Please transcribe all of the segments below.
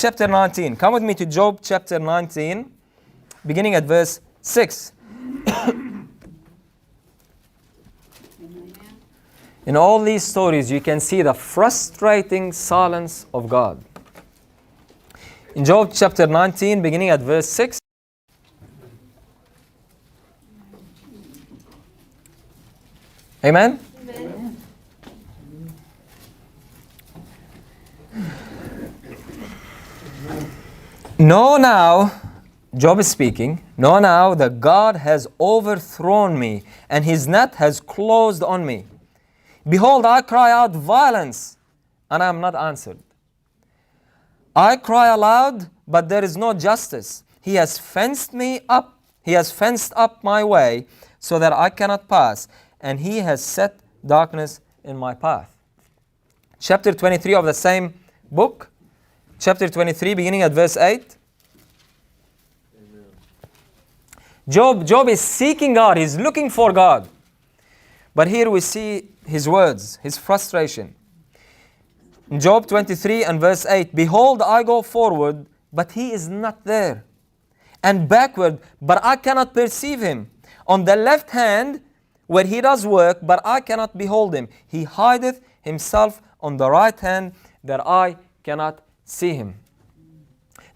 chapter 19. Come with me to Job chapter 19, beginning at verse 6. In all these stories, you can see the frustrating silence of God. In Job chapter 19, beginning at verse 6. Amen? Amen. Know now, Job is speaking, know now that God has overthrown me, and his net has closed on me. Behold, I cry out violence, and I am not answered. I cry aloud, but there is no justice. He has fenced me up. He has fenced up my way so that I cannot pass, and he has set darkness in my path. Chapter 23 of the same book, chapter 23, beginning at verse 8. Job is seeking God. He's looking for God. But here we see his words, his frustration. In Job 23 and verse 8, behold, I go forward, but he is not there, and backward, but I cannot perceive him. On the left hand, where he does work, but I cannot behold him. He hideth himself on the right hand, that I cannot see him.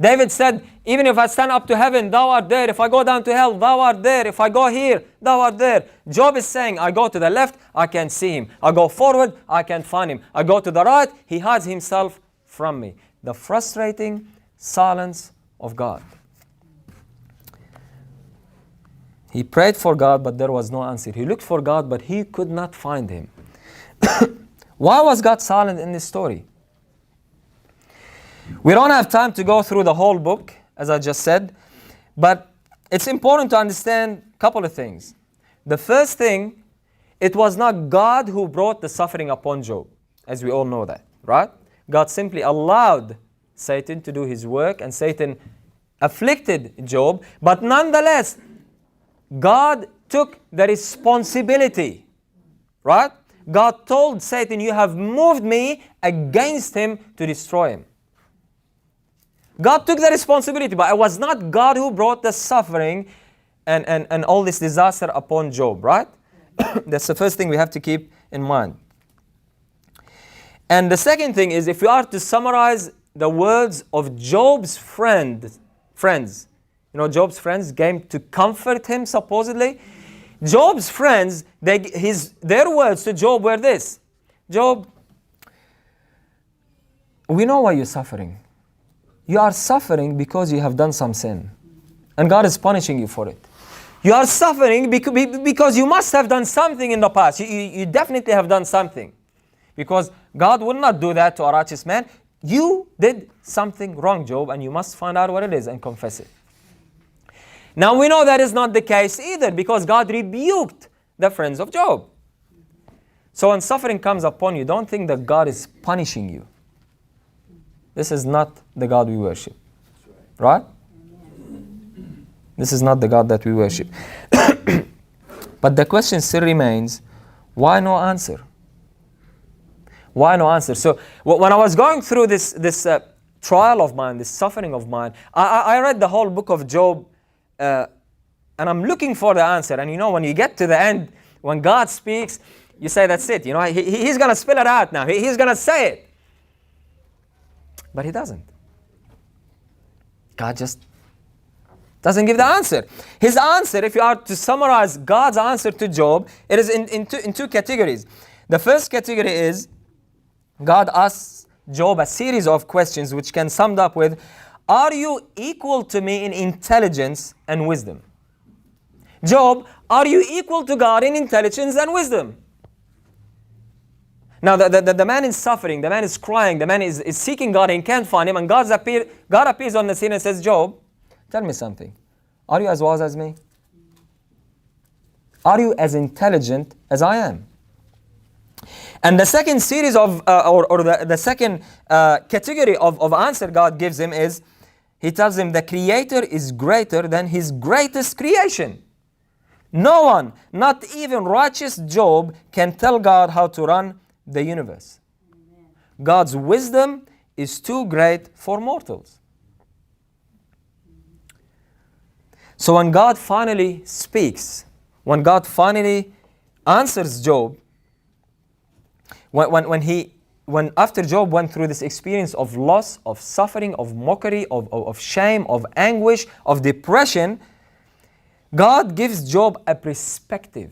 David said, even if I stand up to heaven, thou art there. If I go down to hell, thou art there. If I go here, thou art there. Job is saying, I go to the left, I can't see him. I go forward, I can't find him. I go to the right, he hides himself from me. The frustrating silence of God. He prayed for God, but there was no answer. He looked for God, but he could not find him. Why was God silent in this story? We don't have time to go through the whole book, as I just said, but it's important to understand a couple of things. The first thing, it was not God who brought the suffering upon Job, as we all know that, right? God simply allowed Satan to do his work, and Satan afflicted Job, but nonetheless, God took the responsibility, right? God told Satan, you have moved me against him to destroy him. God took the responsibility, but it was not God who brought the suffering and all this disaster upon Job, right? That's the first thing we have to keep in mind. And the second thing is, if we are to summarize the words of Job's friends, you know, Job's friends came to comfort him, supposedly. Job's friends, their words to Job were this: Job, we know why you're suffering. You are suffering because you have done some sin, and God is punishing you for it. You are suffering because you must have done something in the past. You definitely have done something, because God would not do that to a righteous man. You did something wrong, Job, and you must find out what it is and confess it. Now we know that is not the case either, because God rebuked the friends of Job. So when suffering comes upon you, don't think that God is punishing you. This is not the God we worship. Right? This is not the God that we worship. But the question still remains, why no answer? Why no answer? So when I was going through this trial of mine, this suffering of mine, I read the whole book of Job, and I'm looking for the answer. And you know, when you get to the end, when God speaks, you say, that's it. You know, he's going to spill it out now. He's going to say it. But he doesn't. God just doesn't give the answer. His answer, if you are to summarize God's answer to Job, it is in two categories. The first category is, God asks Job a series of questions which can summed up with, are you equal to me in intelligence and wisdom? Job, are you equal to God in intelligence and wisdom? Now the man is suffering, the man is crying, the man is seeking God and can't find him, and God appears on the scene and says, Job, tell me something. Are you as wise as me? Are you as intelligent as I am? And the second series of, the second category of answer God gives him is, he tells him the Creator is greater than his greatest creation. No one, not even righteous Job, can tell God how to run the universe. Amen. God's wisdom is too great for mortals. So when God finally speaks, when God finally answers Job, when after Job went through this experience of loss, of suffering, of mockery, of shame, of anguish, of depression, God gives Job a perspective.